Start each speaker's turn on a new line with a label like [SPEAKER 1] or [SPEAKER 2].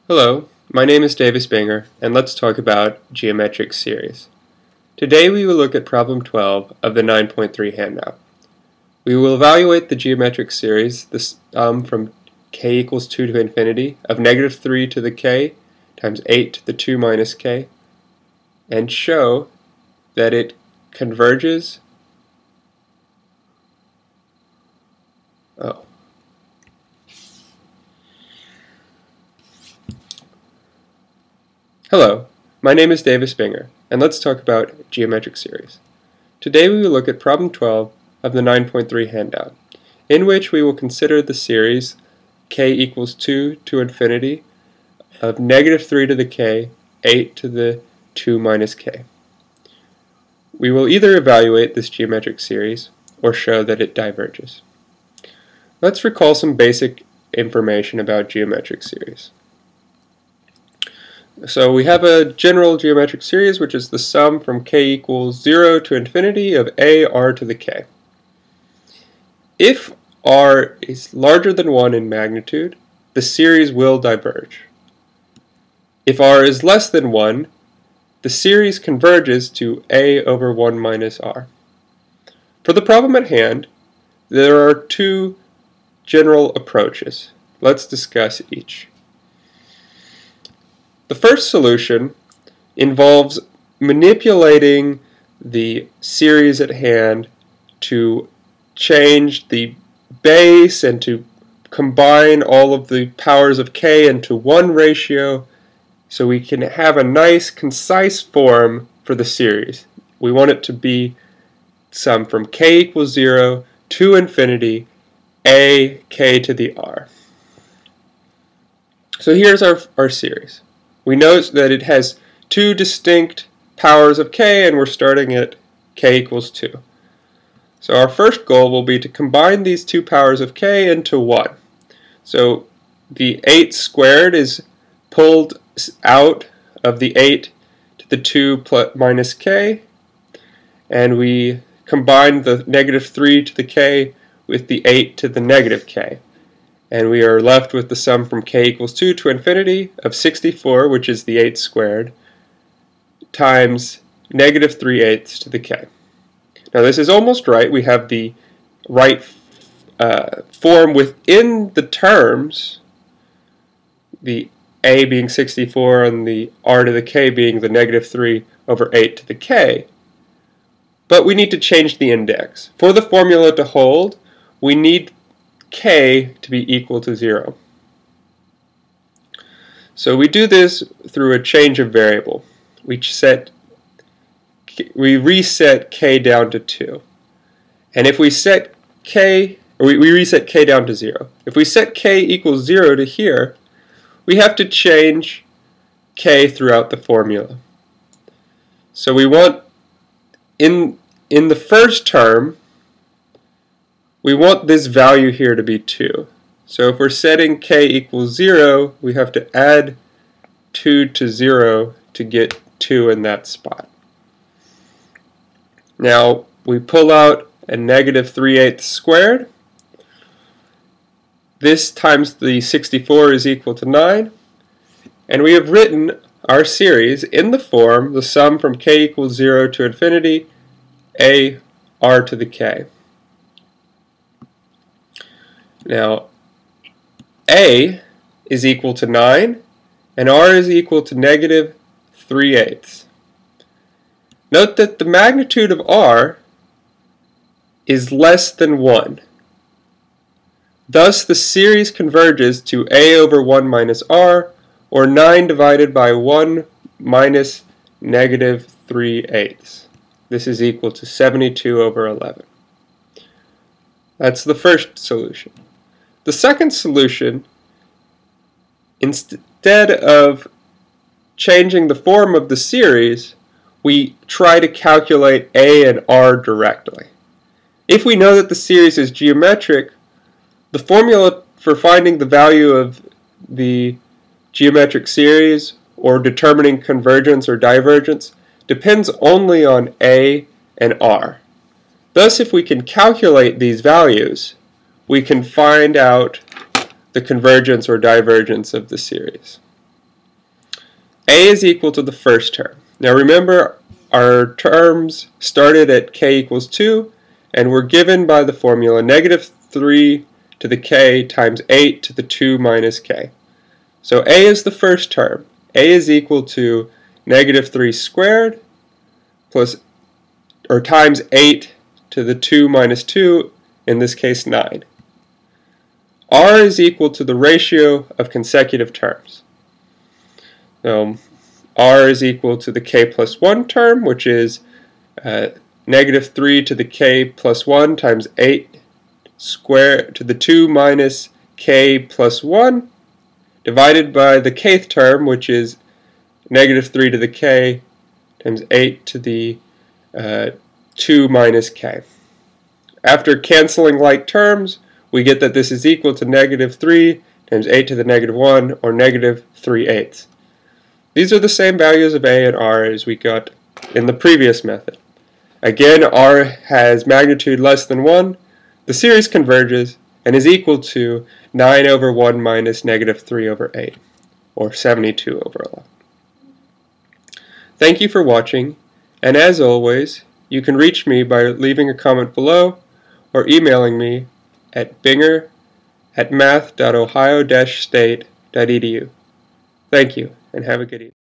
[SPEAKER 1] Hello, my name is Davis Banger, and let's talk about geometric series. Today we will look at problem 12 of the 9.3 handout. We will evaluate the geometric series, the sum from k equals 2 to infinity of negative 3 to the k times 8 to the 2 minus k, and show that it converges. Hello, my name is Davis Banger, and let's talk about geometric series. Today we will look at problem 12 of the 9.3 handout, in which we will consider the series k equals 2 to infinity of negative 3 to the k, 8 to the 2 minus k. We will either evaluate this geometric series or show that it diverges. Let's recall some basic information about geometric series. So we have a general geometric series, which is the sum from k equals 0 to infinity of a r to the k. If r is larger than 1 in magnitude, the series will diverge. If r is less than 1, the series converges to a over 1 minus r. For the problem at hand, there are two general approaches. Let's discuss each. The first solution involves manipulating the series at hand to change the base and to combine all of the powers of k into one ratio so we can have a nice, concise form for the series. We want it to be sum from k equals 0 to infinity a k to the r. So here's our series. We know that it has two distinct powers of k, and we're starting at k equals 2. So our first goal will be to combine these two powers of k into 1. So the 8 squared is pulled out of the 8 to the 2 minus k, and we combine the negative 3 to the k with the 8 to the negative k. And we are left with the sum from k equals 2 to infinity of 64, which is the 8 squared, times negative 3/8 to the k. Now this is almost right. We have the right form within the terms, the a being 64 and the r to the k being the negative 3 over 8 to the k. But we need to change the index. For the formula to hold, we need k to be equal to 0. So we do this through a change of variable. We reset k down to 2. And if we set k, or we reset k down to 0. If we set k equals 0 to here, we have to change k throughout the formula. So we want, in the first term, we want this value here to be 2. So if we're setting k equals 0, we have to add 2 to 0 to get 2 in that spot. Now we pull out a negative 3/8 squared. This times the 64 is equal to 9. And we have written our series in the form the sum from k equals 0 to infinity a r to the k. Now, a is equal to 9, and r is equal to negative 3/8. Note that the magnitude of r is less than 1. Thus, the series converges to a over 1 minus r, or 9 divided by 1 minus negative 3/8. This is equal to 72 over 11. That's the first solution. The second solution, instead of changing the form of the series, we try to calculate a and r directly. If we know that the series is geometric, the formula for finding the value of the geometric series or determining convergence or divergence depends only on a and r. Thus, if we can calculate these values, we can find out the convergence or divergence of the series. A is equal to the first term. Now remember, our terms started at k equals 2, and were given by the formula negative 3 to the k times 8 to the 2 minus k. So A is the first term. A is equal to negative 3 squared plus, or times 8 to the 2 minus 2, in this case 9. R is equal to the ratio of consecutive terms. So R is equal to the k plus 1 term, which is negative 3 to the k plus 1 times 8 squared to the 2 minus k plus 1, divided by the kth term, which is negative 3 to the k times 8 to the 2 minus k. After canceling like terms, we get that this is equal to negative 3 times 8 to the negative 1, or negative 3/8. These are the same values of A and R as we got in the previous method. Again, R has magnitude less than 1, the series converges, and is equal to 9 over 1 minus negative 3 over 8, or 72 over 11. Thank you for watching, and as always, you can reach me by leaving a comment below or emailing me at binger@math.ohio-state.edu. Thank you, and have a good evening.